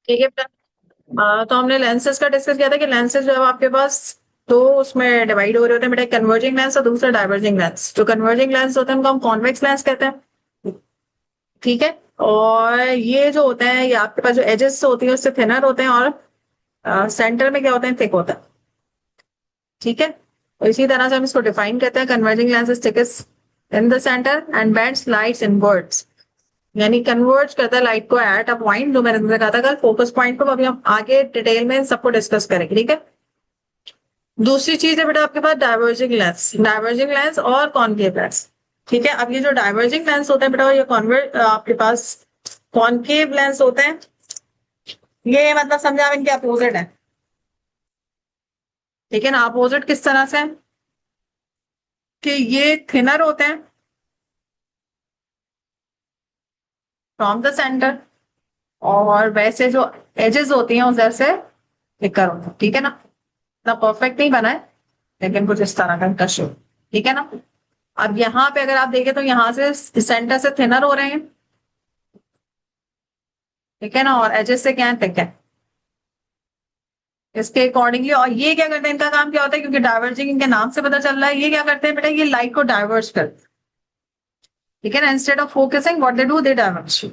ठीक है बेटा। तो हमने लेंसेज का डिस्कस किया था कि लेंसेज जो है वो आपके पास दो उसमें डिवाइड हो रहे होते हैं बेटा, कन्वर्जिंग लेंस और दूसरा डाइवर्जिंग लेंस। जो कन्वर्जिंग लेंस होते हैं उनको हम कॉन्वेक्स लेंस कहते हैं। ठीक है। और ये जो होते हैं ये आपके पास जो एजेस होती है उससे थिनर होते हैं, और सेंटर में क्या होते हैं, थिक होता है। ठीक है। और इसी तरह से हम इसको डिफाइन करते हैं, converging lens is thickest in the centre and bends lights inwards. यानी कन्वर्ज करता है लाइट को एट अ पॉइंट, जो मैंने तुमसे कहा था कल फोकस पॉइंट को। अभी हम आगे डिटेल में सबको डिस्कस करेंगे। ठीक है। दूसरी चीज है बेटा आपके पास डाइवर्जिंग लेंस, डाइवर्जिंग लेंस और कॉनकेव लेंस। ठीक है। अब ये जो डाइवर्जिंग लेंस होते हैं बेटा, ये कॉन्वर्ट आपके पास कॉनकेव लेंस होते हैं। ये मतलब समझा आप, इनके अपोजिट है। ठीक है ना। अपोजिट किस तरह से कि ये थिनर होते हैं फ्रॉम द सेंटर, और वैसे जो एजेस होती हैं उधर से थिकर होते हैं। ठीक है ना। इतना परफेक्ट नहीं बना है, लेकिन कुछ इस तरह का कश। ठीक है ना। अब यहाँ पे अगर आप देखें तो यहाँ से सेंटर से थिनर हो रहे हैं। ठीक है ना। और एजेस से क्या है, थिक है। इसके अकॉर्डिंगली, और ये क्या करते हैं, इनका काम क्या होता है, क्योंकि डाइवर्जिंग इनके नाम से पता चल रहा है, ये क्या करते हैं बेटा, ये लाइट को डाइवर्ज करते हैं। ठीक है ना। Instead of focusing what they do, they diverge.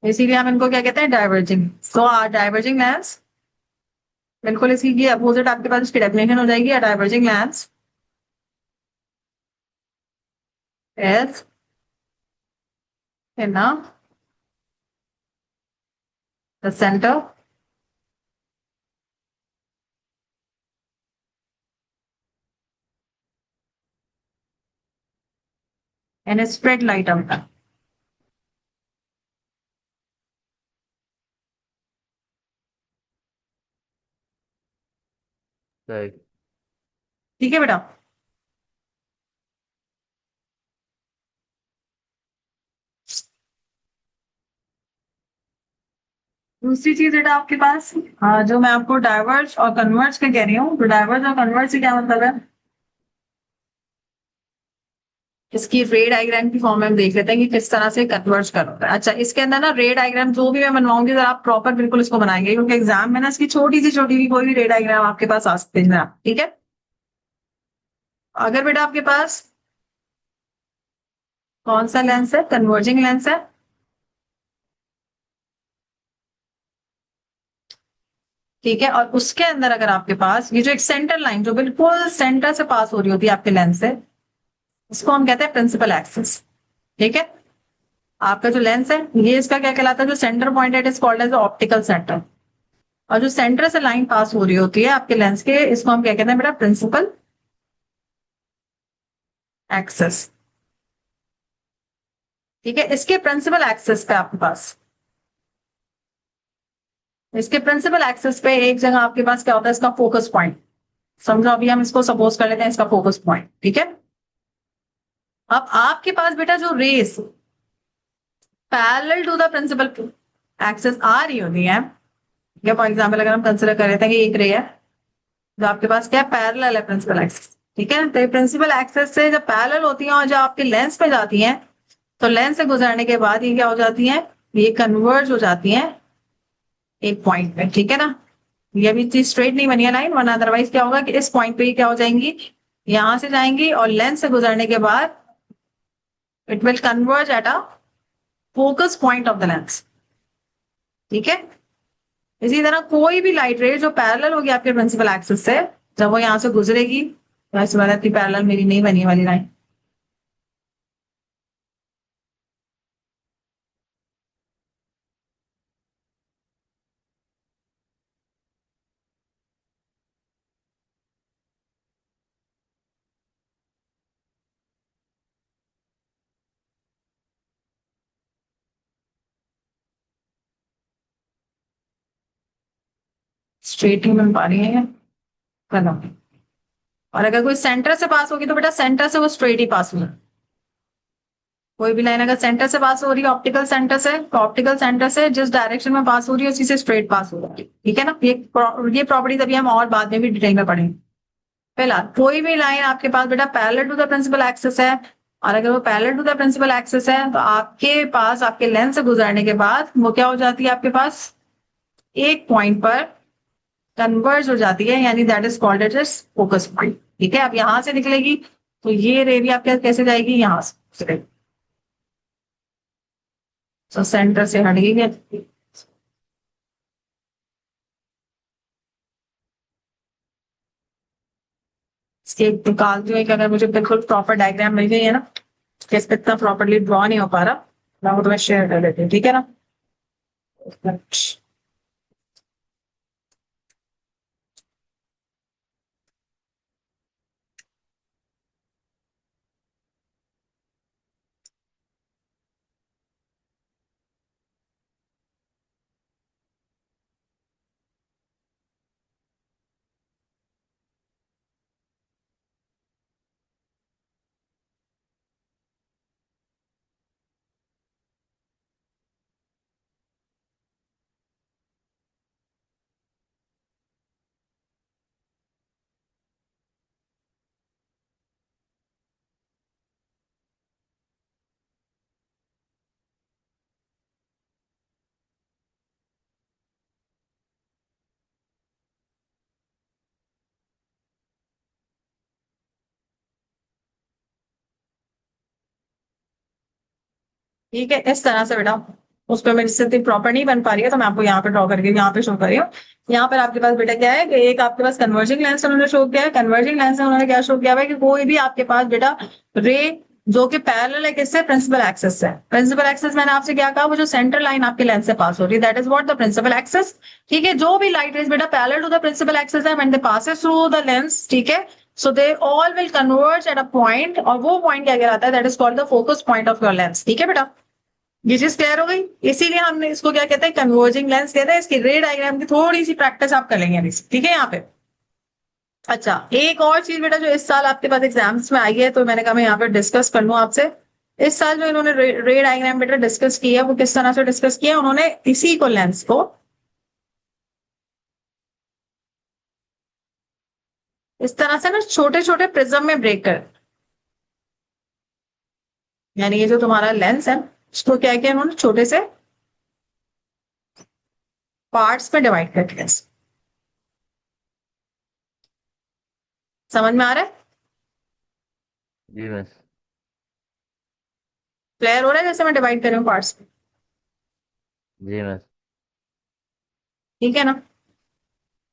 इसीलिए हम इनको क्या कहते हैं, डाइवर्जिंग। सो डाइवर्जिंग लेंस, बिल्कुल इसी की अपोजिट आपके पास इसकी डेफिनेशन हो जाएगी। Diverging lens is in the centre and spread light out. Right. ठीक है बेटा। दूसरी चीज बेटा आपके पास, जो मैं आपको डाइवर्ज और कन्वर्ज के कह रही हूँ, तो डाइवर्ज और कन्वर्ज से क्या मतलब है, इसकी रे डायग्राम की फॉर्म में हम देख लेते हैं कि किस तरह से कन्वर्ज कर होता है। अच्छा, इसके अंदर ना रे डायग्राम जो भी मैं बनवाऊंगी, जरा आप प्रॉपर बिल्कुल इसको बनाएंगे, क्योंकि एग्जाम में ना इसकी छोटी भी कोई भी रे डायग्राम आपके पास आ सकते हैं। ठीक है। अगर बेटा आपके पास कौन सा लेंस है, कन्वर्जिंग लेंस है। ठीक है। और उसके अंदर अगर आपके पास ये जो एक सेंटर लाइन जो बिल्कुल सेंटर से पास हो रही होती है आपके लेंस से, इसको हम कहते हैं प्रिंसिपल एक्सिस। ठीक है। आपका जो लेंस है ये इसका क्या कहलाता है, जो centre point it is called as optical centre. और जो सेंटर से लाइन पास हो रही होती है आपके लेंस के, इसको हम क्या कहते हैं बेटा, प्रिंसिपल एक्सिस। ठीक है। इसके प्रिंसिपल एक्सिस पे आपके पास, इसके प्रिंसिपल एक्सिस पे एक जगह आपके पास क्या होता है, इसका फोकस पॉइंट। समझो अभी हम इसको सपोज कर लेते हैं इसका फोकस पॉइंट। ठीक है। अब आपके पास बेटा जो rays parallel to the principal axis आ रही होती है, या फॉर एग्जाम्पल अगर हम कंसिडर कर लेते हैं कि एक रे है जो आपके पास क्या पैरेलल है प्रिंसिपल एक्सिस। ठीक है। तो प्रिंसिपल एक्सिस से जब पैरेलल होती है और जब आपके लेंस पे जाती हैं, तो लेंस से गुजरने के बाद ये क्या हो जाती है, ये कन्वर्ज हो जाती है एक पॉइंट पे। ठीक है ना। ये अभी चीज स्ट्रेट नहीं बनी है लाइन, वरना अदरवाइज क्या होगा कि इस पॉइंट पे ही क्या हो जाएंगी, यहां से जाएंगी और लेंस से गुजरने के बाद it will converge at a focus point of the lens. ठीक है। इसी तरह कोई भी लाइट रे जो पैरेलल होगी आपके प्रिंसिपल एक्सिस से, जब वो यहां से गुजरेगी, वैसे वाला इतनी पैरेलल मेरी नहीं बनी वाली लाइन। स्ट्रेट ही बन पा रही है कलम। और अगर कोई सेंटर से पास होगी तो बेटा सेंटर से वो स्ट्रेट ही पास होगी। कोई भी लाइन अगर सेंटर से पास हो रही है ऑप्टिकल सेंटर से, तो ऑप्टिकल सेंटर से जिस डायरेक्शन में पास हो रही है उसी से स्ट्रेट पास हो रही है। ठीक है ना। ये प्रॉपर्टी तभी हम और बाद में भी डिटेल में पढ़ेंगे। पहला, कोई भी लाइन आपके पास बेटा parallel to the principal axis है, और अगर वो parallel to the principal axis है तो आपके पास आपके लेंस से गुजरने के बाद वो क्या हो जाती है आपके पास, एक पॉइंट पर कन्वर्ज हो जाती है, यानी that is called eight is focus point. ठीक है, अब यहां से निकलेगी तो ये रे भी आपके कैसे जाएगी, यहां से, तो सेंटर से हट गई है। इसके निकालती हूँ कि अगर मुझे बिल्कुल प्रॉपर डायग्राम मिल गई है ना, इस पे इतना प्रॉपरली ड्रॉ नहीं हो पा रहा, मैं वो तुम्हें शेयर कर देती हूँ, ठीक है ना। ठीक है, इस तरह से बेटा उस पर मेरी स्थिति प्रॉपर नहीं बन पा रही है, तो मैं आपको यहाँ पे ड्रॉ करके यहाँ पे शो कर रही हूँ। यहाँ पर आपके पास बेटा क्या है कि एक आपके पास कन्वर्जिंग लेंस उन्होंने शो किया है। कन्वर्जिंग लेंस उन्होंने क्या शो किया है कि कोई भी आपके पास बेटा रे जो कि पैरेलल है किससे, प्रिंसिपल एक्सेस से। प्रिंसिपल एक्सेस मैंने आपसे क्या कहा, वो जो सेंटर लाइन आपके लेंस से पास हो रही है, that is what the principal axis. ठीक है, जो भी लाइट रेज बेटा parallel to the principal axis है when they passes through the lens, ठीक है, so they all will converge at a point, और वो पॉइंट क्या कहलाता है, that is called the focus point of your lens. ठीक है बेटा, ये चीज क्लियर हो गई। इसीलिए हमने इसको क्या कहते हैं, कन्वर्जिंग लेंस कहते हैं। इसकी रे डायग्राम की थोड़ी सी प्रैक्टिस आप कर लेंगे अभी से, ठीक है यहाँ पे। अच्छा, एक और चीज बेटा जो इस साल आपके पास एग्जाम्स में आई है, तो मैंने कहा मैं यहाँ पे डिस्कस कर लूँ आपसे। इस साल जो इन्होंने रे डायग्राम बेटा डिस्कस किया है, वो किस तरह से डिस्कस किया है, उन्होंने इसी को लेंस को इस तरह से ना छोटे छोटे प्रिज्म में ब्रेक कर, यानी ये जो तुम्हारा लेंस है उसको क्या किया उन्होंने, छोटे से पार्ट्स में डिवाइड कर दिया। समझ में आ रहा है, जी मिस। क्लियर हो रहा है जैसे मैं डिवाइड कर रही हूँ पार्ट्स में, जी मिस। ठीक है ना।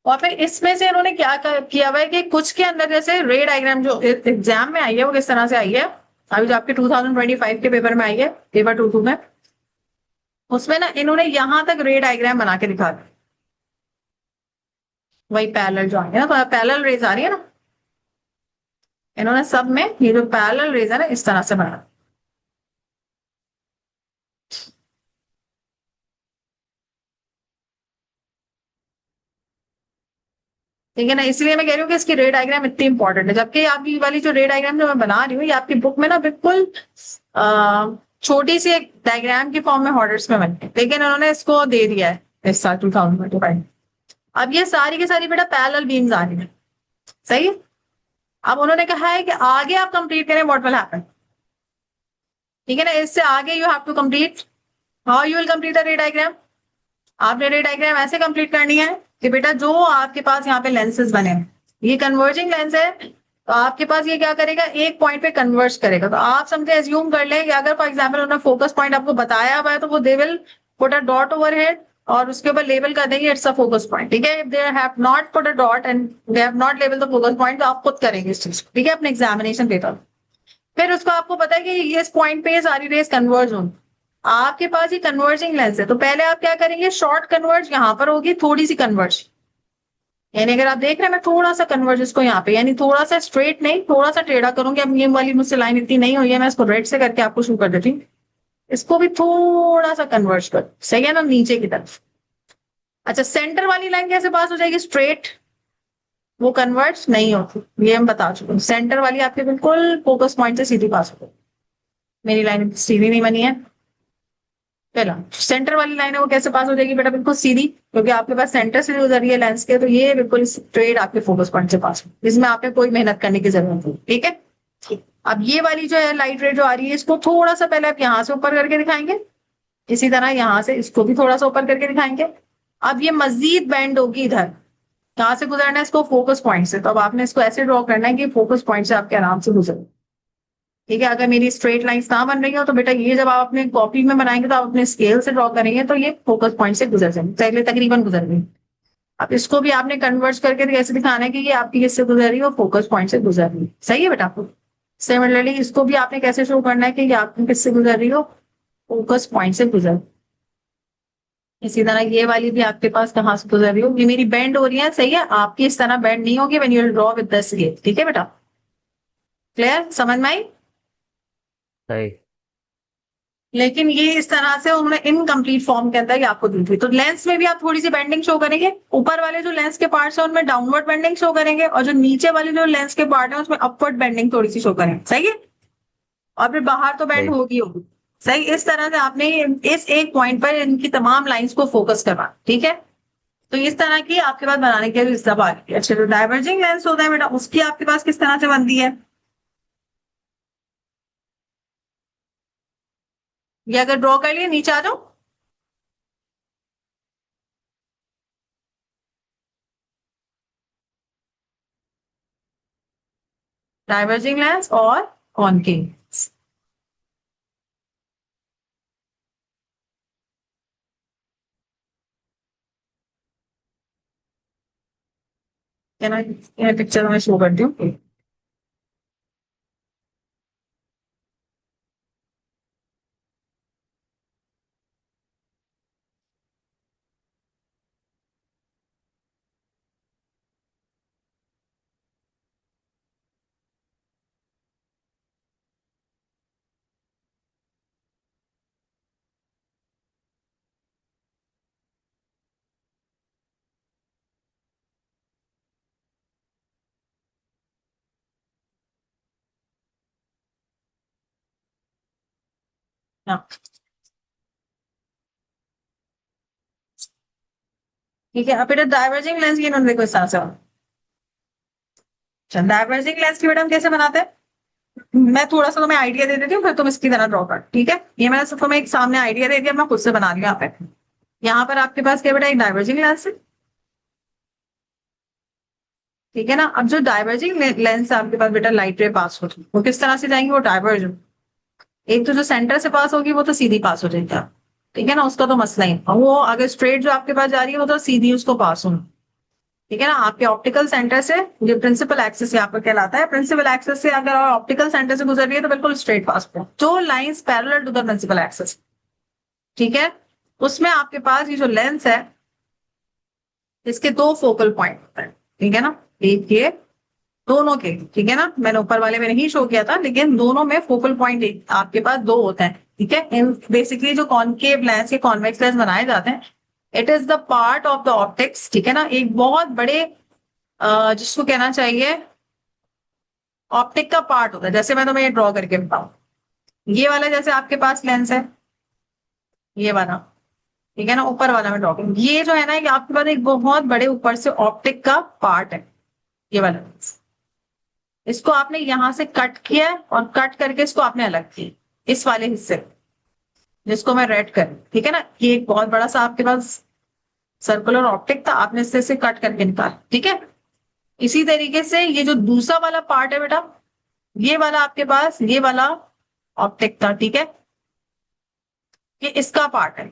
और फिर इसमें से इन्होंने क्या किया हुआ है कि कुछ के अंदर जैसे रे डायग्राम जो एग्जाम में आई है वो किस तरह से आई है, अभी जो आपके 2025 के पेपर में आई है, पेपर 22 में, उसमें ना इन्होंने यहां तक रे डायग्राम बना के दिखा दिया। वही पैरेलल जो आ रही है ना, तो पैरेलल रेज आ रही है ना, इन्होंने सब में ये जो पैरेलल रेज है ना इस तरह से बना, ठीक है ना। इसलिए मैं कह रही हूँ कि इसकी रे डायग्राम इतनी इंपॉर्टेंट है, जबकि आपकी वाली जो रे डायग्राम जो मैं बना रही हूँ ये आपकी बुक में ना बिल्कुल छोटी सी एक डायग्राम की फॉर्म में हॉर्डर्स में बनी है, लेकिन उन्होंने इसको दे दिया है इस साल 2025। अब ये सारी की सारी बेटा पैरेलल बीम्स आ रही है, सही है। अब उन्होंने कहा है कि आगे आप कंप्लीट करें, व्हाट विल हैपन, ठीक है ना। इससे आगे you have to complete, how you will complete the ray diagram. आपने रे डायग्राम ऐसे कंप्लीट करनी है कि बेटा जो आपके पास यहाँ पे लेंसेज बने हैं, ये कन्वर्जिंग लेंस है, तो आपके पास ये क्या करेगा, एक पॉइंट पे कन्वर्ज करेगा। तो आप समझे, एज्यूम कर लें कि अगर फॉर एग्जाम्पल उन्होंने फोकस पॉइंट आपको बताया हुआ है, तो वो they will put a dot over head और उसके ऊपर लेबल कर देंगे इट्स अ फोकस पॉइंट, ठीक है। If they have not put a dot and they have not label the focus point, तो आप खुद करेंगे इस चीज को, ठीक है, अपने एग्जामिनेशन पेपर। फिर उसको आपको पता है कि ये इस पॉइंट पे सारी रेस कन्वर्ज होंगी, आपके पास ये कन्वर्जिंग लेंस है, तो पहले आप क्या करेंगे, शॉर्ट कन्वर्ज यहां पर होगी, थोड़ी सी कन्वर्ज, यानी अगर आप देख रहे हैं मैं थोड़ा सा कन्वर्ज इसको यहाँ पे, यानी थोड़ा सा स्ट्रेट नहीं थोड़ा सा टेढ़ा करूंगी। अब ये वाली मुझसे लाइन इतनी नहीं हुई है, मैं इसको रेड से करके आपको शू कर देती हूँ। इसको भी थोड़ा सा कन्वर्ज कर, सही है ना, नीचे की तरफ। अच्छा, सेंटर वाली लाइन कैसे पास हो जाएगी, स्ट्रेट, वो कन्वर्ज नहीं होती, ये हम बता चुके हैं। सेंटर वाली आपके बिल्कुल फोकस पॉइंट से सीधी पास हो गई, मेरी लाइन सीधी नहीं बनी है। पहला सेंटर वाली लाइन है वो कैसे पास हो जाएगी बेटा, बिल्कुल सीधी, क्योंकि आपके पास सेंटर से गुजर रही है लेंस के, तो ये बिल्कुल स्ट्रेट आपके फोकस पॉइंट से पास हो, इसमें आपने कोई मेहनत करने की जरूरत नहीं, ठीक है। अब ये वाली जो है लाइट रे जो आ रही है, इसको थोड़ा सा पहले आप यहां से ऊपर करके दिखाएंगे, इसी तरह यहां से इसको भी थोड़ा सा ऊपर करके दिखाएंगे। अब ये मजीद बेंड होगी इधर, कहाँ से गुजरना है इसको, फोकस पॉइंट से। तो अब आपने इसको ऐसे ड्रॉ करना है कि फोकस पॉइंट से आपके आराम से गुजरे। ठीक है, अगर मेरी स्ट्रेट लाइंस ना बन रही हो तो बेटा ये जब आप अपने कॉपी में बनाएंगे तो आप अपने स्केल से ड्रॉ करेंगे तो ये फोकस पॉइंट से गुजर जाएंगे, पहले तकरीबन गुजर गई। अब इसको भी आपने कन्वर्ट करके कैसे दिखाना है कि ये आपकी किससे गुजर रही है, फोकस पॉइंट से गुजर रही है। सही है बेटा। सिमिलरली इसको भी आपने कैसे शो करना है कि ये आपकी किससे गुजर रही हो, फोकस पॉइंट से गुजर। इसी तरह ये वाली भी आपके पास कहाँ से गुजर रही हो, ये मेरी बेंड हो रही है, सही है, आपकी इस तरह बेंड नहीं होगी when you draw with the scale. ठीक है बेटा, क्लियर, समझ में आई। सही। लेकिन ये इस तरह से उन्होंने इनकम्प्लीट फॉर्म के अंदर ये आपको दी थी। तो लेंस में भी आप थोड़ी सी बेंडिंग शो करेंगे, ऊपर वाले जो लेंस के पार्ट्स हैं उनमें डाउनवर्ड बेंडिंग शो करेंगे, और जो नीचे वाले जो लेंस के पार्ट है उसमें अपवर्ड बेंडिंग थोड़ी सी शो करेंगे। सही है, और फिर बाहर तो बेंड सही। होगी होगी। सही, इस तरह से आपने इस एक पॉइंट पर इनकी तमाम लाइंस को फोकस करना। ठीक है, तो इस तरह की आपके पास बनाने के लिए सब आ गई। अच्छा, जो डाइवर्जिंग लेंस होता है बेटा उसकी आपके पास किस तरह से बनती है, ये अगर ड्रॉ कर लिए नीचे आ जाओ। डाइवर्जिंग लेंस और कॉनकेव, क्या ना, ये पिक्चर में शो करती हूँ। हाँ, ठीक है। अब बेटा डाइवर्जिंग लेंस की इन्होंने देखो इस तरह से डाइवर्जिंग लेंस की बेटा हम कैसे बनाते हैं, मैं थोड़ा सा तुम्हें आइडिया दे देती हूँ फिर तुम इसकी तरह ड्रॉ कर। ठीक है, ये मैंने सिर्फ तुम्हें एक सामने आइडिया दे दिया, मैं खुद से बना रही हूँ यहाँ पे। यहाँ पर आपके पास क्या बेटा, एक डाइवर्जिंग लेंस है। ठीक है ना, अब जो डाइवर्जिंग लेंस है आपके पास बेटा, लाइट रे पास होगी, वो किस तरह से जाएंगी, वो डाइवर्ज। एक तो जो सेंटर से पास होगी वो तो सीधी पास हो जाएगी। ठीक है ना, उसका तो मसला ही, और वो अगर स्ट्रेट जो आपके पास जा रही है वो तो सीधी उसको पास होगी। ठीक है ना, आपके ऑप्टिकल सेंटर से जो प्रिंसिपल एक्सिस यहाँ पर कहलाता है, प्रिंसिपल एक्सिस से अगर ऑप्टिकल सेंटर से गुजर रही है तो बिल्कुल स्ट्रेट पास पे जो lines parallel to the principal axis. ठीक है, उसमें आपके पास ये जो लेंस है इसके दो फोकल पॉइंट होते हैं। ठीक है ना, एक ये, दोनों के, ठीक है ना, मैंने ऊपर वाले में नहीं शो किया था लेकिन दोनों में फोकल पॉइंट आपके पास दो होते हैं। ठीक है, इन बेसिकली जो कॉनकेव लेंस या कॉन्वेक्स लेंस बनाए जाते हैं, it is the part of the optics. ठीक है ना, एक बहुत बड़े जिसको कहना चाहिए ऑप्टिक का पार्ट होता है। जैसे मैं तुम्हें ये ड्रॉ करके बताऊं, ये वाला जैसे आपके पास लेंस है, ये वाला, ठीक है ना, ऊपर वाला में ड्रॉ करूं, ये जो है ना ये आपके पास एक बहुत बड़े ऊपर से ऑप्टिक का पार्ट है, ये वाला लेंस। इसको आपने यहां से कट किया है और कट करके इसको आपने अलग किया इस वाले हिस्से को, जिसको मैं रेड कर, ठीक है ना, ये एक बहुत बड़ा सा आपके पास सर्कुलर ऑप्टिक था, आपने इससे से कट करके निकाला। ठीक है, इसी तरीके से ये जो दूसरा वाला पार्ट है बेटा, ये वाला आपके पास ये वाला ऑप्टिक था। ठीक है, ये इसका पार्ट है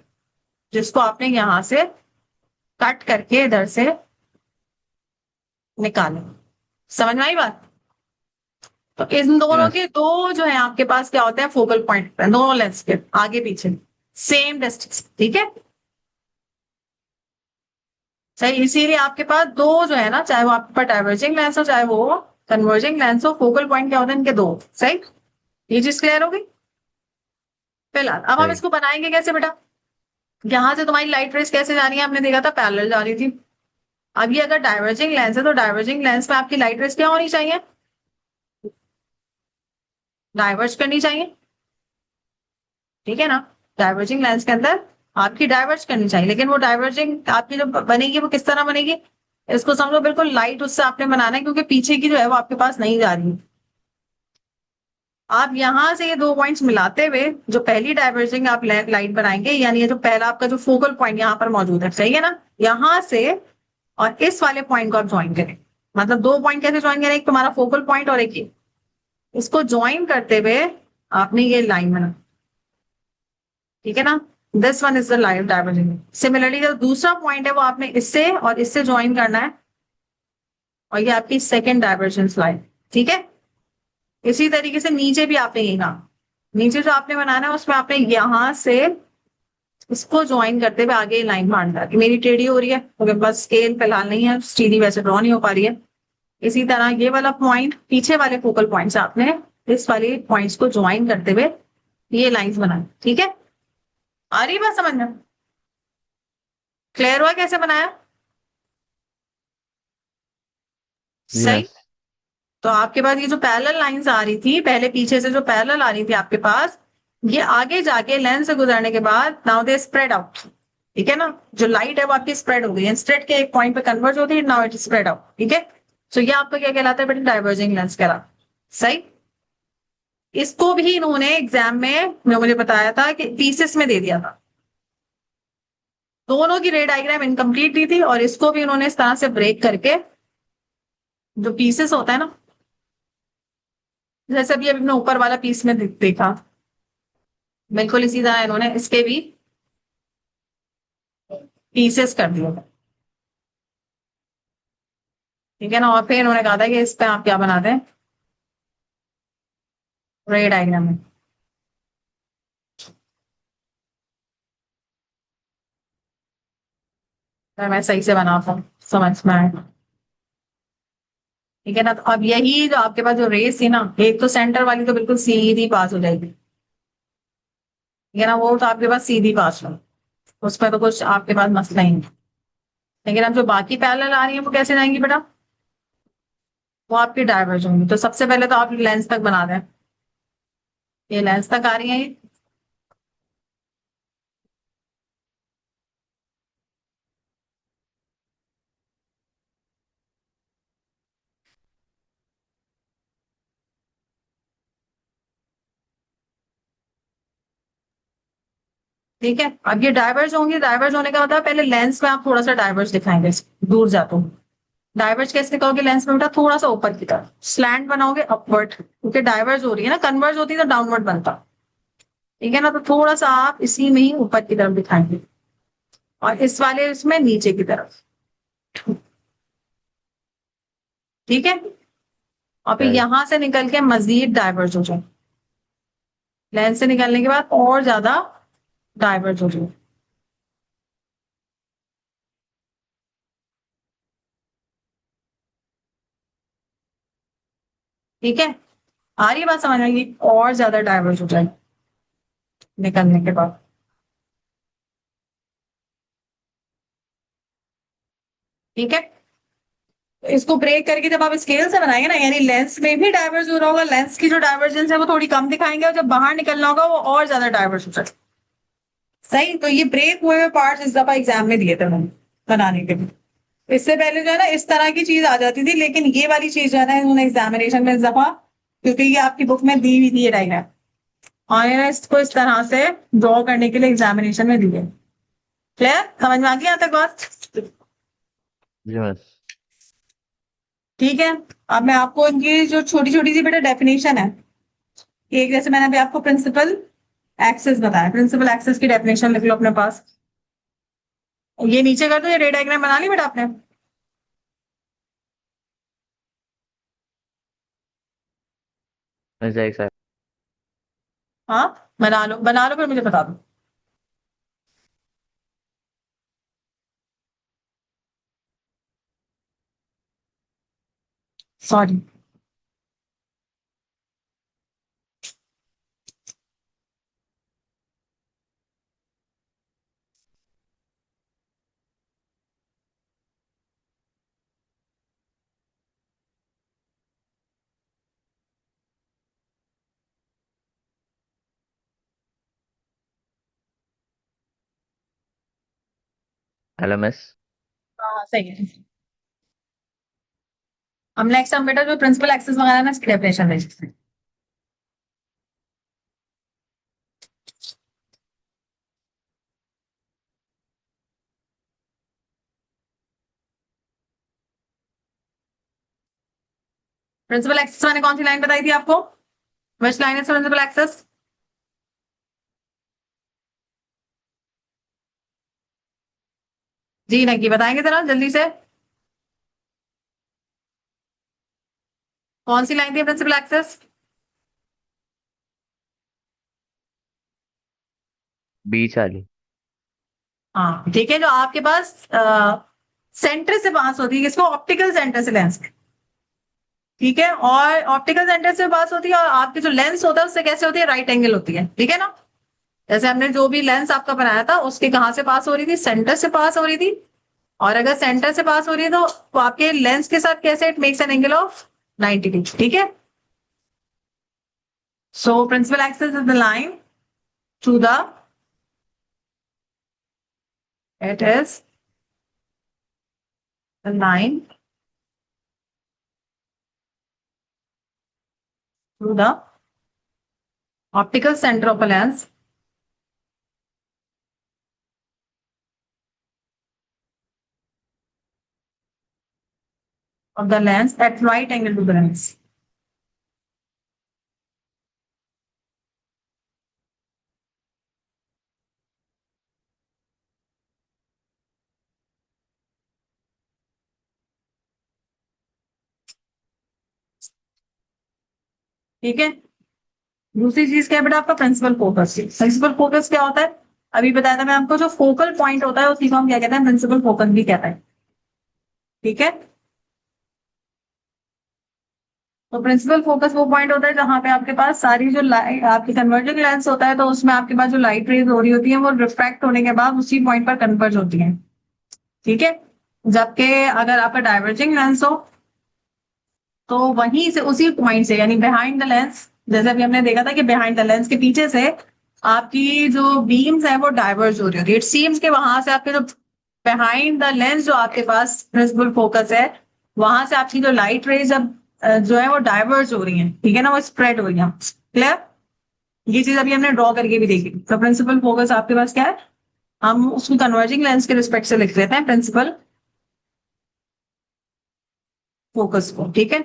जिसको आपने यहां से कट करके इधर से निकाला। समझ में आई बात। तो इन जी दोनों मिस। के दो जो है आपके पास क्या होते हैं, फोकल पॉइंट दोनों लेंस के आगे पीछे सेम डिस्टेंस। ठीक है, सही, इसीलिए आपके पास दो जो है ना, चाहे वो आपके पास डाइवर्जिंग लेंस हो चाहे वो कन्वर्जिंग लेंस हो, फोकल पॉइंट क्या होते हैं इनके दो। सही, ये चीज क्लियर हो गई। फिलहाल अब हम सही। इसको बनाएंगे कैसे बेटा, यहां से तुम्हारी लाइट रेस कैसे जा रही है, हमने देखा था पैरेलल जा रही थी। अब ये अगर डाइवर्जिंग लेंस है तो डाइवर्जिंग लेंस में आपकी लाइट रेस क्या होनी चाहिए, डाइवर्ज करनी चाहिए। ठीक है ना, डाइवर्जिंग लेंस के अंदर आपकी डाइवर्ज करनी चाहिए, लेकिन वो डाइवर्जिंग आपकी जो बनेगी वो किस तरह बनेगी, इसको समझो बिल्कुल लाइट उससे आपने बनाना है क्योंकि पीछे की जो है वो आपके पास नहीं जा रही है। आप यहां से ये दो पॉइंट्स मिलाते हुए जो पहली डाइवर्जिंग आप लाइन बनाएंगे, यानी ये जो पहला आपका जो फोकल पॉइंट यहाँ पर मौजूद है, सही है ना, यहां से और इस वाले पॉइंट को आप ज्वाइन करें। मतलब दो पॉइंट कैसे ज्वाइन करें, एक तुम्हारा फोकल पॉइंट और एक ये, इसको ज्वाइन करते हुए आपने ये लाइन बना, ठीक है ना। This one is the line diverging. Similarly जो दूसरा पॉइंट है वो आपने इससे और इससे ज्वाइन करना है, और ये आपकी सेकेंड डाइवर्जेंस लाइन, ठीक है। इसी तरीके से नीचे भी आपने यही काम, नीचे जो आपने बनाना है उसमें आपने यहां से इसको ज्वाइन करते हुए आगे लाइन मारना है। मेरी टेढ़ी हो रही है क्योंकि बस स्केल फिलहाल नहीं है, सीधी वैसे ड्रॉ नहीं हो पा रही है। इसी तरह ये वाला पॉइंट, पीछे वाले फोकल पॉइंट से आपने इस वाले पॉइंट्स को ज्वाइन करते हुए ये लाइंस बनाए, ठीक है। आ रही है बात समझ में? क्लियर हुआ कैसे बनाया? जी सही। मैम। तो आपके पास ये जो पैरेलल लाइंस आ रही थी पहले, पीछे से जो पैरेलल आ रही थी आपके पास, ये आगे जाके लेंस से गुजरने के बाद नाउ दे स्प्रेड आउट, ठीक है ना। जो लाइट है वो आपकी स्प्रेड हो गई है, स्ट्रेट के एक पॉइंट पे कन्वर्ज होती है, नाउ इट स्प्रेड आउट, ठीक है। सो ये आपका क्या कहलाता है बेटा, डाइवर्जिंग लेंस कहलाता है। सही। इसको भी इन्होंने एग्जाम में मुझे बताया था कि पीसेस में दे दिया था। दोनों की रे डायग्राम इनकम्प्लीट दी थी, और इसको भी उन्होंने इस तरह से ब्रेक करके जो पीसेस होता है ना, जैसे अभी अभी ऊपर वाला पीस में देखा, बिल्कुल इसी तरह इन्होंने इसके भी पीसेस कर दिए, ठीक है ना। और फिर इन्होंने कहा था कि इस पे आप क्या बना दें, रे डायग्राम में। तो मैं सही से बनाता हूँ, समझ में आए, ठीक है ना। तो अब यही जो आपके पास जो रेस थी ना, एक तो सेंटर वाली तो बिल्कुल सीधी पास हो जाएगी, ठीक है ना, वो तो आपके पास सीधी पास हो, उस पर तो कुछ आपके पास मसला ही नहीं। लेकिन अब जो बाकी पैरेलल आ रही है वो कैसे जाएंगी बेटा, वो आपकी डाइवर्ज होंगी। तो सबसे पहले तो आप लेंस तक बना दें, ये लेंस तक आ रही है ये, ठीक है। अब ये डाइवर्ज होंगी, डाइवर्ज होने का मतलब पहले लेंस में आप थोड़ा सा डाइवर्ज दिखाएंगे, दूर जाते हो। डाइवर्ज कैसे दिखाओगे लेंस में बेटा, थोड़ा सा ऊपर की तरफ स्लैंट बनाओगे अपवर्ड, क्योंकि डाइवर्ज हो रही है ना, कन्वर्ज होती है तो डाउनवर्ड बनता, ठीक है ना। तो थोड़ा सा आप इसी में ही ऊपर की तरफ दिखाएंगे, और इस वाले इसमें नीचे की तरफ, ठीक है। और फिर सही। यहां से निकल के मजीद डाइवर्ज हो जाए, लेंस से निकलने के बाद और ज्यादा डाइवर्ज हो जाए, ठीक है। आ रही है बात समझ में, ये और ज्यादा डाइवर्ज हो जाए निकलने के बाद, ठीक है। तो इसको ब्रेक करके जब आप स्केल से बनाएंगे ना, यानी लेंस में भी डाइवर्ज हो रहा होगा, लेंस की जो डाइवर्जेंस है वो थोड़ी कम दिखाएंगे, और जब बाहर निकलना होगा वो और ज्यादा डाइवर्ज हो जाएगा। सही। तो ये ब्रेक हुए हुए पार्ट इस दफा एग्जाम में दिए थे मैंने बनाने के लिए। इससे पहले जो है ना इस तरह की चीज आ जाती थी, लेकिन ये वाली चीज जो है ना इन्होंने एग्जामिनेशन में इस दफा, क्योंकि ये आपकी बुक में दी हुई थी ये डायग्राम, और इन्होंने इसको इस तरह से ड्रॉ करने के लिए एग्जामिनेशन में दिए। क्लियर, समझ में आ गई यहाँ तक बात? जी मैम। ठीक है। अब मैं आपको इनकी जो छोटी छोटी सी बेटा डेफिनेशन है, एक जैसे मैंने अभी आपको प्रिंसिपल एक्सेस बताया, प्रिंसिपल एक्सेस की डेफिनेशन लिख लो अपने पास। ये नीचे कर दो, ये रे डायग्राम बना ली बेटा आपने? सही सर। हाँ, बना लो फिर मुझे बता दो। सॉरी। LMS। हाँ सही है। हम नेक्स्ट हम बेटा जो प्रिंसिपल एक्सेस वगैरह ना इसकी डेफिनेशन देख सकते हैं। प्रिंसिपल एक्सेस मैंने कौन सी लाइन बताई थी आपको? Which line is principal axis? जी नहीं, बताएंगे जरा जल्दी से, कौन सी लाइन थी प्रिंसिपल एक्सेस? बीच वाली। हाँ ठीक है, जो आपके पास सेंटर से पास होती है, किसको? ऑप्टिकल सेंटर से लेंस। ठीक है, और ऑप्टिकल सेंटर से पास होती है, और आपके जो लेंस होता है उससे कैसे होती है? राइट एंगल होती है, ठीक है ना? जैसे हमने जो भी लेंस आपका बनाया था उसके कहाँ से पास हो रही थी? सेंटर से पास हो रही थी। और अगर सेंटर से पास हो रही है तो आपके लेंस के साथ कैसे it makes an angle of 90 degree, ठीक है? So principal axis is the line to the, it is the line to the optical center of a lens of the lens at right angle to the lens. ठीक है, दूसरी चीज क्या है बेटा आपका? Principal focus. प्रिंसिपल फोकस क्या होता है? अभी बताया था मैं आपको, जो फोकल पॉइंट होता है उसी को हम क्या कहते हैं? प्रिंसिपल फोकस भी कहता है, ठीक है? तो प्रिंसिपल फोकस वो पॉइंट होता है जहां पे आपके पास सारी जो लाइट, आपकी कन्वर्जिंग लेंस होता है तो उसमें आपके पास जो लाइट रेज हो रही होती है वो रिफ्रैक्ट होने के बाद उसी पॉइंट पर कन्वर्ज होती है, ठीक है? जबकि अगर आपका डाइवर्जिंग लेंस हो तो वहीं से उसी पॉइंट से, यानी बिहाइंड द लेंस, जैसे अभी हमने देखा था कि बिहाइंड द लेंस के पीछे से आपकी जो बीम्स है वो डाइवर्ज हो रही होती है। इट सीम्स के वहां से आपके जो बिहाइंड द लेंस जो आपके पास प्रिंसिपल फोकस है, वहां से आपकी जो लाइट रेज अब जो है वो डाइवर्ज हो रही है, ठीक है ना? वो स्प्रेड हो रही है। क्लियर? ये चीज अभी हमने ड्रॉ करके भी देखी। तो प्रिंसिपल फोकस आपके पास क्या है? हम उसको कन्वर्जिंग लेंस के रिस्पेक्ट से लिख देते हैं प्रिंसिपल फोकस को, ठीक है?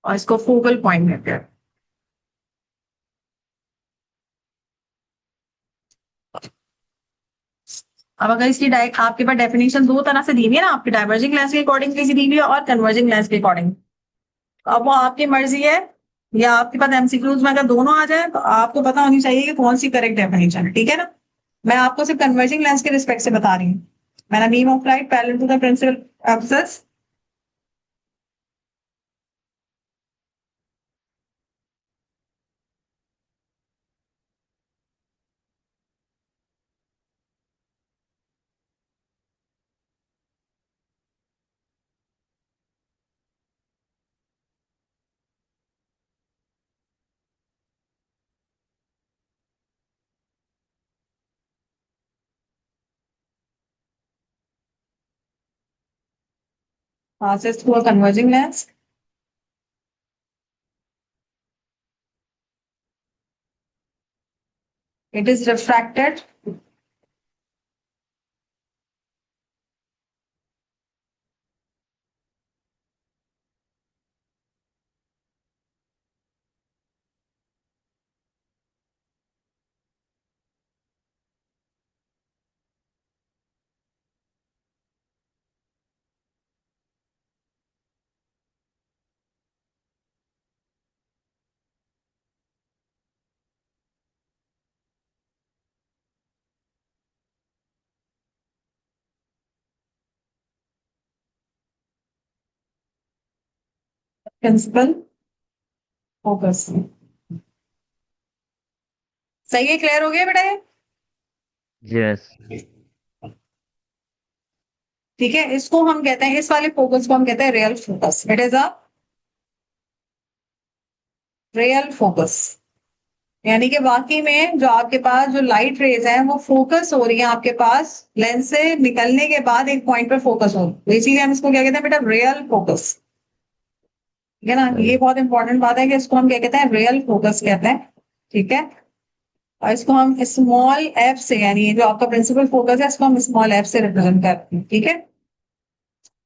और इसको फोकल पॉइंट कहते हैं। अब अगर इसकी आपके पास डेफिनेशन दो तरह से दी हुई है ना, आपके डाइवर्जिंग लेंस के अकॉर्डिंग कैसी दी हुई है और कन्वर्जिंग लेंस के अकॉर्डिंग। अब वो आपकी मर्जी है, या आपके पास एमसीक्यूज में अगर दोनों आ जाए तो आपको पता होनी चाहिए कि कौन सी करेक्ट डेफिनेशन है, ठीक है ना? मैं आपको सिर्फ कन्वर्जिंग लेंस के रिस्पेक्ट से बता रही हूँ। मैंने beam of light parallel to the principal axis passes through a converging lens. It is refracted principal focus. सही है? क्लियर हो गया बेटा ये? यस। ठीक है, इसको हम कहते हैं, इस वाले फोकस को हम कहते हैं real focus. It is a real focus, यानी कि वाकई में जो आपके पास जो लाइट रेज है वो फोकस हो रही है आपके पास लेंस से निकलने के बाद एक पॉइंट पर फोकस हो रही है, तो इसीलिए हम इसको क्या कहते हैं बेटा? रियल फोकस, ठीक है ना? ये सही। बहुत इंपॉर्टेंट बात है कि इसको हम क्या कहते हैं? रियल फोकस कहते हैं, ठीक है? और इसको हम स्मॉल एफ से, यानी ये जो आपका प्रिंसिपल फोकस है इसको हम स्मॉल एफ से रिप्रेजेंट करते हैं, ठीक है,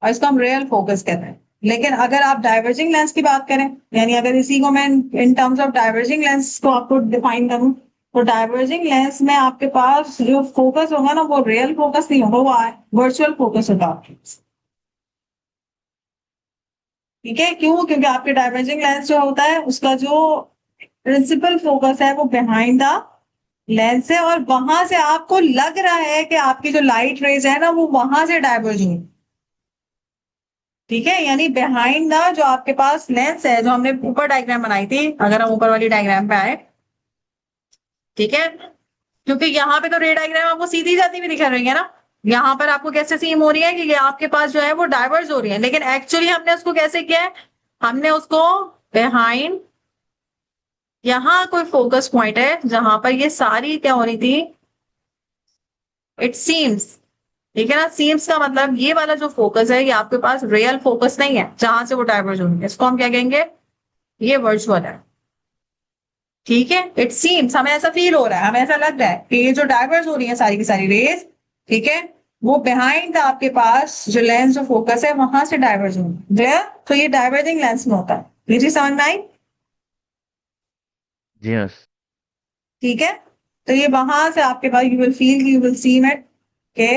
और इसको हम रियल फोकस कहते हैं। लेकिन अगर आप डाइवर्जिंग लेंस की बात करें, यानी अगर इसी को मैं in terms of diverging lens को आपको डिफाइन करूं, तो डाइवर्जिंग लेंस में आपके पास जो फोकस होगा ना वो रियल फोकस नहीं होगा, वो वर्चुअल फोकस होगा आपके पास। ठीक है, क्यों? क्योंकि आपके डाइवर्जिंग लेंस जो होता है उसका जो प्रिंसिपल फोकस है वो बिहाइंड द लेंस है, और वहां से आपको लग रहा है कि आपकी जो लाइट रेज है ना वो वहां से डाइवर्ज हुई। ठीक है, यानी बिहाइंड द जो आपके पास लेंस है, जो हमने ऊपर डायग्राम बनाई थी, अगर हम ऊपर वाली डायग्राम पे आए, ठीक है, क्योंकि यहाँ पे तो रे डायग्राम आपको सीधी जाती हुई दिखा रही है ना, यहाँ पर आपको कैसे सीम हो रही है कि ये आपके पास जो है वो डाइवर्ज हो रही है, लेकिन एक्चुअली हमने उसको कैसे किया है, हमने उसको बिहाइंड, यहाँ कोई फोकस पॉइंट है जहां पर ये सारी क्या हो रही थी, इट सीम्स, ठीक है ना, सीम्स का मतलब ये वाला जो फोकस है ये आपके पास रियल फोकस नहीं है जहां से वो डाइवर्ज हो रही है, इसको हम क्या कहेंगे, ये वर्चुअल है। ठीक है, इट सीम्स, हमें ऐसा फील हो रहा है, हमें ऐसा लग रहा है कि ये जो डाइवर्स हो रही है सारी की सारी रेज, ठीक है, वो बिहाइंड आपके पास जो लेंस जो फोकस है वहां से डाइवर्ज हो रही है, तो ये डाइवर्जिंग लेंस में होता है। ये चीज समझ में आई? यस। ठीक है, तो ये वहां से आपके पास you will feel, you will see it के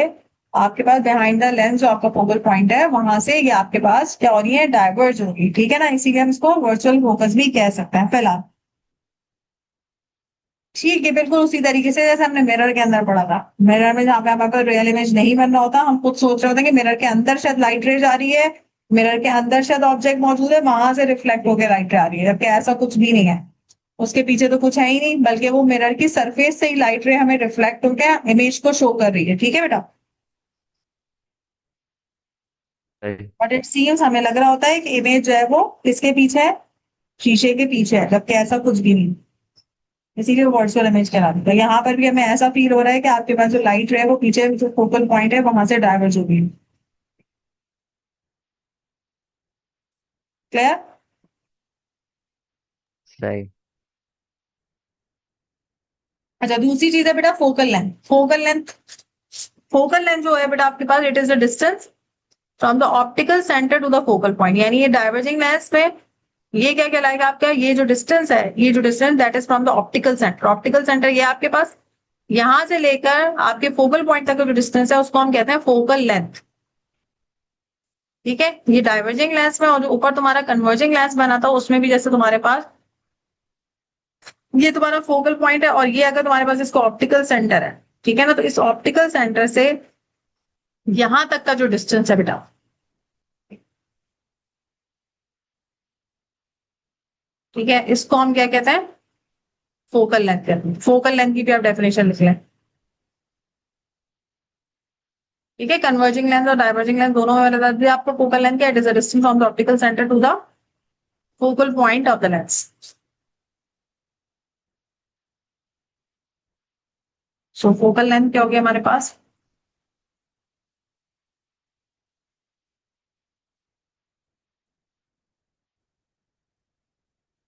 आपके पास बिहाइंड द लेंस जो आपका फोकल पॉइंट है वहां से ये आपके पास क्या हो रही है, डाइवर्ज होगी। ठीक है ना, इसीलिए हम इसको वर्चुअल फोकस भी कह सकते हैं फिलहाल। ठीक है, बिल्कुल उसी तरीके से जैसे हमने मिरर के अंदर पढ़ा था, मिरर में जहाँ पे हमारे रियल इमेज नहीं बन रहा होता, हम खुद सोच रहे होते हैं कि मिरर के अंदर शायद लाइट रेज आ रही है, मिरर के अंदर शायद ऑब्जेक्ट मौजूद है, वहां से रिफ्लेक्ट होकर लाइट आ रही है, जबकि ऐसा कुछ भी नहीं है, उसके पीछे तो कुछ है ही नहीं, बल्कि वो मिरर की सरफेस से ही लाइट रे हमें रिफ्लेक्ट होकर इमेज को शो कर रही है। ठीक है बेटा, सही। बट इट सीम्स हमें लग रहा होता है कि इमेज जो है वो किसके पीछे है, शीशे के पीछे है, जबकि ऐसा कुछ भी नहीं, इसीलिए वो वर्चुअल इमेज कहलाती है। यहाँ पर भी हमें ऐसा फील हो रहा है कि आपके पास जो लाइट रे है वो पीछे जो फोकल पॉइंट है वहां से डाइवर्ज हो गई। क्लियर? सही। अच्छा, दूसरी चीज है बेटा focal length. Focal length, focal length जो है बेटा आपके पास, it is the distance from the optical centre to the focal point, यानी ये डाइवर्जिंग लेंस में ये क्या कहलाएगा आपका, ये जो डिस्टेंस है, ये जो distance that is from the optical centre, optical centre ये आपके पास यहां से लेकर आपके फोकल पॉइंट तक का जो डिस्टेंस है उसको हम कहते हैं फोकल लेंथ। ठीक है, ये डाइवर्जिंग लेंस में, और जो ऊपर तुम्हारा कन्वर्जिंग लेंस बना था उसमें भी जैसे तुम्हारे पास ये तुम्हारा फोकल पॉइंट है, और ये अगर तुम्हारे पास इसको ऑप्टिकल सेंटर है, ठीक है ना, तो इस ऑप्टिकल सेंटर से यहां तक का जो डिस्टेंस है बेटा, ठीक है, इसको हम क्या कहते हैं, फोकल लेंथ कहते हैं। फोकल लेंथ की भी आप डेफिनेशन लिख लें। ठीक है, कन्वर्जिंग लेंस और डाइवर्जिंग लेंस दोनों में बता दिया आपको फोकल लेंथ क्या, it is the distance from the optical centre to the focal point of the lens. So focal length क्या हो गया हमारे पास,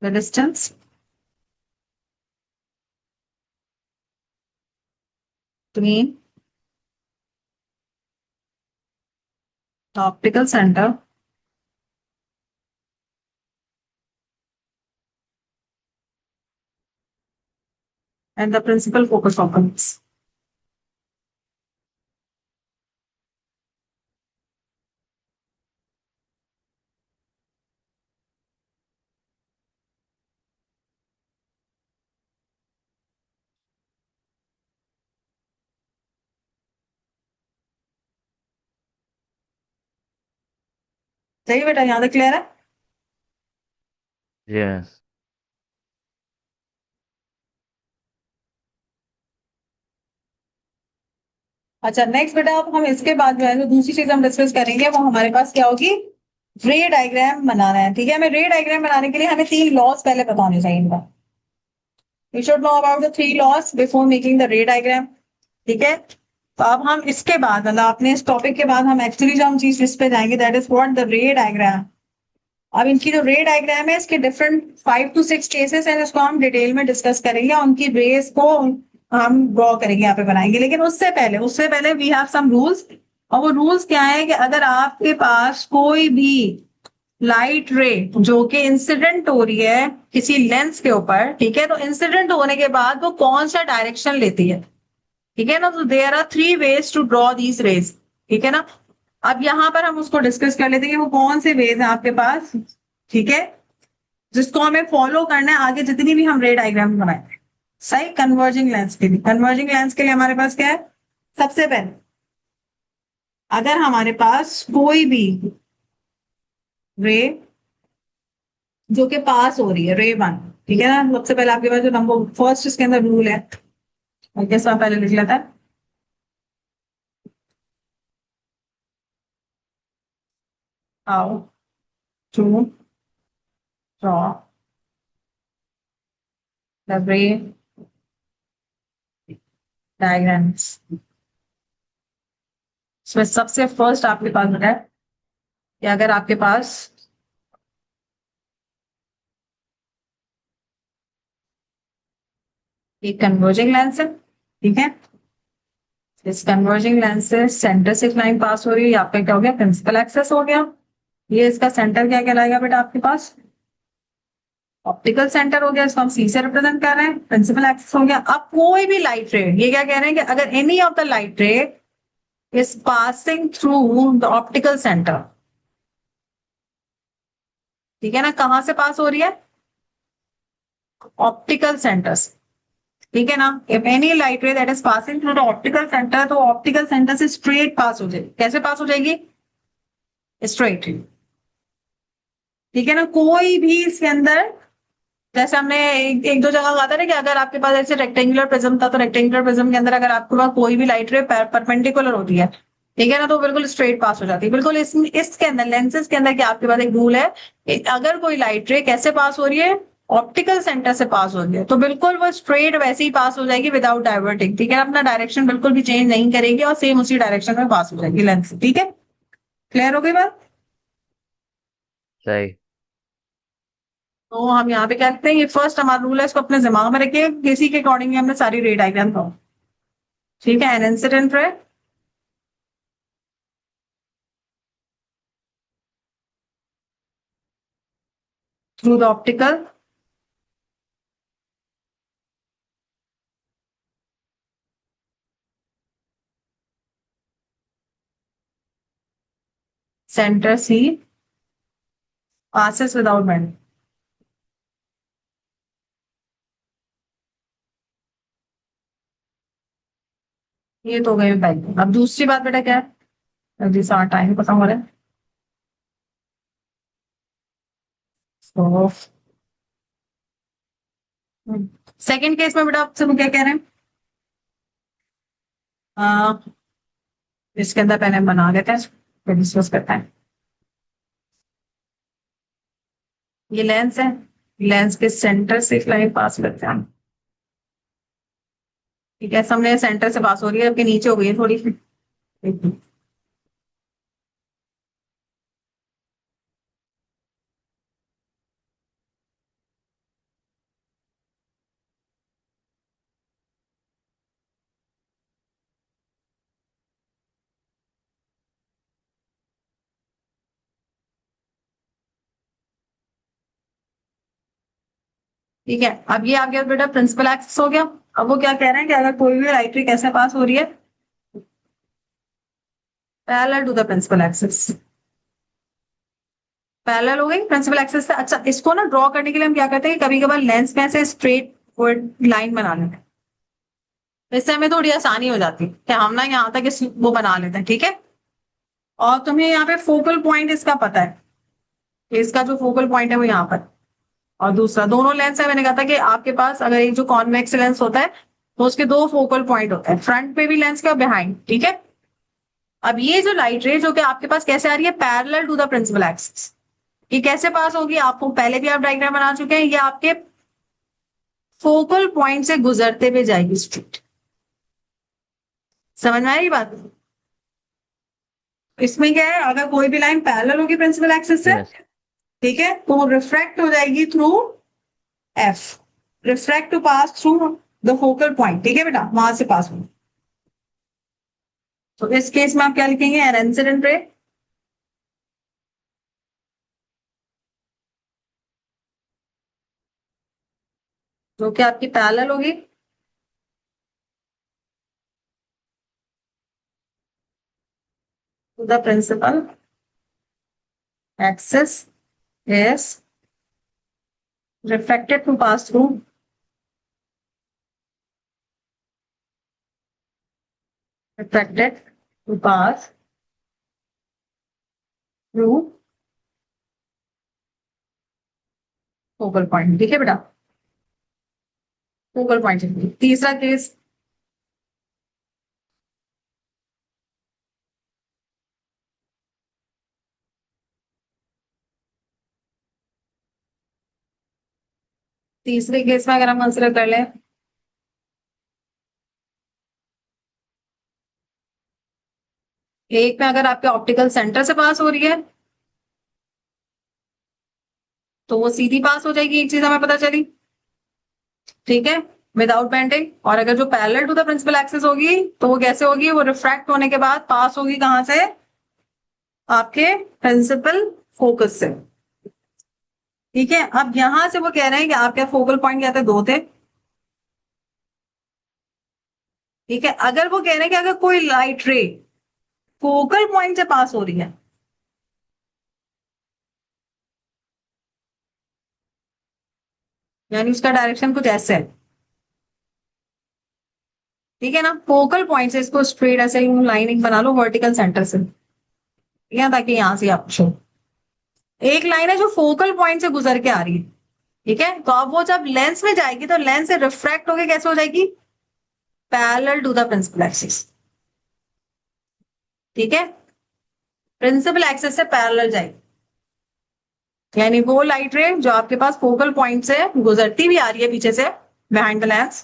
the distance between the optical center and the principal focus of the lens। सही बेटा, यहाँ तक clear है? यस। अच्छा, नेक्स्ट बेटा अब हम इसके बाद जो है जो दूसरी चीज हम डिस्कस करेंगे वो हमारे पास क्या होगी, रे डायग्राम बनाना है। ठीक है, हमें रे डायग्राम बनाने के लिए हमें 3 लॉस पहले पता होने चाहिए इनका। We should know about the 3 laws before making the ray diagram. ठीक है, तो अब हम इसके बाद मतलब अपने इस टॉपिक के बाद हम एक्चुअली जो हम चीज इस पे जाएंगे that is what the ray diagram. अब इनकी जो रे डायग्राम है इसके डिफरेंट 5 to 6 केसेस हैं जिसको हम डिटेल में डिस्कस करेंगे, उनकी रेस को हम ड्रॉ करेंगे, यहाँ पे बनाएंगे। लेकिन उससे पहले वी हैव सम रूल्स। और वो रूल्स क्या है कि अगर आपके पास कोई भी लाइट रे जो कि इंसिडेंट हो रही है किसी लेंस के ऊपर, ठीक है, तो इंसिडेंट होने के बाद वो कौन सा डायरेक्शन लेती है, ठीक है ना। तो there are 3 ways to draw these rays, ठीक है ना। अब यहां पर हम उसको डिस्कस कर लेते हैं कि वो कौन से वेज हैं आपके पास, ठीक है, जिसको हमें फॉलो करना है आगे जितनी भी हम रे डायग्राम बनाए। सही। कन्वर्जिंग लेंस के लिए हमारे पास क्या है, सबसे पहले अगर हमारे पास कोई भी रे जो कि पास हो रही है, रे वन, ठीक है ना, सबसे पहले आपके पास जो नंबर फर्स्ट इसके अंदर रूल है, कैसा पहले लिख लेता है, how to draw the ray diagrams. इसमें सबसे फर्स्ट आपके पास है कि अगर आपके पास एक कन्वर्जिंग लेंस है, ठीक है, इस कन्वर्जिंग लेंस से सेंटर से लाइन पास हो रही है, आपका क्या हो गया, प्रिंसिपल एक्सेस हो गया। ये इसका सेंटर क्या कहलाएगा बेटा आपके पास, ऑप्टिकल सेंटर हो गया, इसको हम सी से रिप्रेजेंट कर रहे हैं, प्रिंसिपल एक्सेस हो गया। अब कोई भी लाइट रे, ये क्या कह रहे हैं कि अगर एनी ऑफ द लाइट रे is passing through the optical centre, ठीक है ना, कहां से पास हो रही है, ऑप्टिकल सेंटर से, ठीक है ना। इफ एनी लाइट रे that is passing through the optical centre, तो ऑप्टिकल सेंटर से स्ट्रेट पास हो जाएगी। कैसे पास हो जाएगी, स्ट्रेट, ठीक है ना। कोई भी इसके अंदर, जैसे हमने एक दो जगह कहा था ना कि अगर आपके पास ऐसे रेक्टेंगुलर प्रिज्म था, तो रेक्टेंगुलर प्रिज्म के अंदर अगर आपके पास कोई भी लाइट रे परपेंडिकुलर होती है, ठीक है ना, तो बिल्कुल स्ट्रेट पास हो जाती है। बिल्कुल इसके अंदर लेंसेज के अंदर क्या आपके पास एक रूल है कि अगर कोई लाइट रे कैसे पास हो रही है, ऑप्टिकल सेंटर से पास हो रही है, तो बिल्कुल वो स्ट्रेट वैसे ही पास हो जाएगी विदाउट डाइवर्टिंग, ठीक है, अपना डायरेक्शन बिल्कुल भी चेंज नहीं करेगी और सेम उसी डायरेक्शन में पास हो जाएगी लेंस, ठीक है। क्लियर हो गई बात। सही। तो हम यहाँ पे क्या करते हैं, ये फर्स्ट हमारा रूल है, इसको अपने दिमाग में रखिए, इसी के अकॉर्डिंग हमने सारी रे डायग्राम को, ठीक है। An incident ray through the optical centre C passes without bending। ये तो हो गई पहली। अब दूसरी बात बेटा क्या है, जल्दी से टाइम खत्म हो रहा है। तो सेकंड केस में बेटा आपसे वो क्या कह रहे हैं, आ, इसके अंदर पहले हम बना लेते हैं, फिर डिस्कस करते हैं। ये लेंस है, लेंस के सेंटर से एक लाइन पास करते हैं, ठीक है, सामने सेंटर से पास हो रही है, आपके नीचे हो गई है थोड़ी सी, ठीक है। अब ये आ गया बेटा प्रिंसिपल एक्सिस हो गया। अब वो क्या कह रहे हैं कि अगर कोई भी लाइट रे कैसे पास हो रही है, parallel to the principal axis, parallel हो गई प्रिंसिपल एक्सिस से। अच्छा, इसको ना ड्रॉ करने के लिए हम क्या करते हैं कि कभी कभार लेंस में से स्ट्रेट लाइन बना लेते हैं, इससे हमें थोड़ी आसानी हो जाती है कि हम ना यहाँ तक वो बना लेते हैं, ठीक है। और तुम्हें यहाँ पे फोकल पॉइंट इसका पता है, इसका जो फोकल पॉइंट है वो यहाँ पर। और दूसरा, दोनों लेंस है, मैंने कहा था कि आपके पास अगर एक जो कॉन्वेक्स लेंस होता है तो उसके दो फोकल पॉइंट होते हैं, फ्रंट पे भी लेंस का, बिहाइंड, ठीक है। अब ये जो लाइट रे जो कि आपके पास कैसे आ रही है, parallel to the principal axis, ये कैसे पास होगी, आपको पहले भी आप डायग्राम बना चुके हैं, ये आपके फोकल पॉइंट से गुजरते हुए जाएगी स्ट्रेट। समझ में आ रही बात। इसमें क्या है, अगर कोई भी लाइन पैरेलल होगी प्रिंसिपल एक्सिस से, यस। ठीक है, तो वो रिफ्रैक्ट हो जाएगी through F, refract to pass through the focal point. ठीक है बेटा, वहां से पास हो। तो इस केस में आप क्या लिखेंगे, एन इंसिडेंट रे जो कि आपकी पैरेलल होगी to the principal axis is refracted to pass through refracted to pass through focal point। ठीक है बेटा, फोकल पॉइंट। तीसरा केस, तीसरे केस में अगर हम कंसिडर कर लें, एक में अगर आपके ऑप्टिकल सेंटर से पास हो रही है तो वो सीधी पास हो जाएगी, एक चीज हमें पता चली। ठीक है, विदाउट बेंडिंग। और अगर जो parallel to the principal axis होगी तो वो कैसे होगी, वो रिफ्रैक्ट होने के बाद पास होगी कहां से, आपके प्रिंसिपल फोकस से। ठीक है, अब यहां से वो कह रहे हैं कि आपके फोकल पॉइंट क्या थे, दो थे। ठीक है, अगर वो कह रहे हैं कि अगर कोई लाइट रे फोकल पॉइंट से पास हो रही है, यानी उसका डायरेक्शन कुछ ऐसे है। ठीक है ना, फोकल पॉइंट से इसको स्ट्रेट ऐसे ही लाइनिंग बना लो वर्टिकल सेंटर से, या ताकि यहां से आप शो, एक लाइन है जो फोकल पॉइंट से गुजर के आ रही है। ठीक है, तो अब वो जब लेंस में जाएगी तो लेंस से रिफ्रैक्ट होके कैसे हो जाएगी, parallel to the principal axis. ठीक है, प्रिंसिपल एक्सिस से पैरेलल जाएगी, यानी वो लाइट रे जो आपके पास फोकल पॉइंट से गुजरती भी आ रही है पीछे से बिहाइंड द लेंस।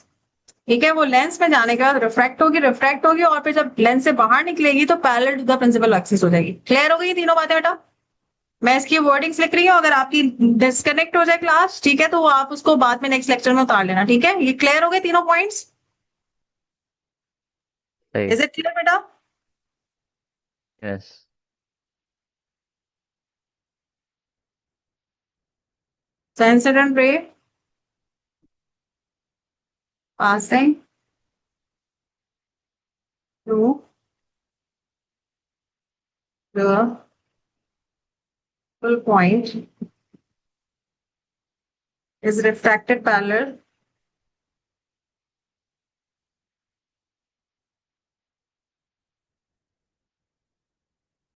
ठीक है, वो लेंस में जाने के बाद रिफ्रैक्ट होगी और फिर जब लेंस से बाहर निकलेगी तो parallel to the principal axis हो जाएगी। क्लियर हो गई तीनों बातें बेटा? मैं इसकी वर्डिंग्स लिख रही हूँ, अगर आपकी डिस्कनेक्ट हो जाए क्लास, ठीक है, तो आप उसको बाद में नेक्स्ट लेक्चर में उतार लेना। ठीक है, ये क्लियर हो गए तीनों पॉइंट्स? सही। इज इट क्लियर बेटा? Yes. So incident ray passing through the full point is refracted parallel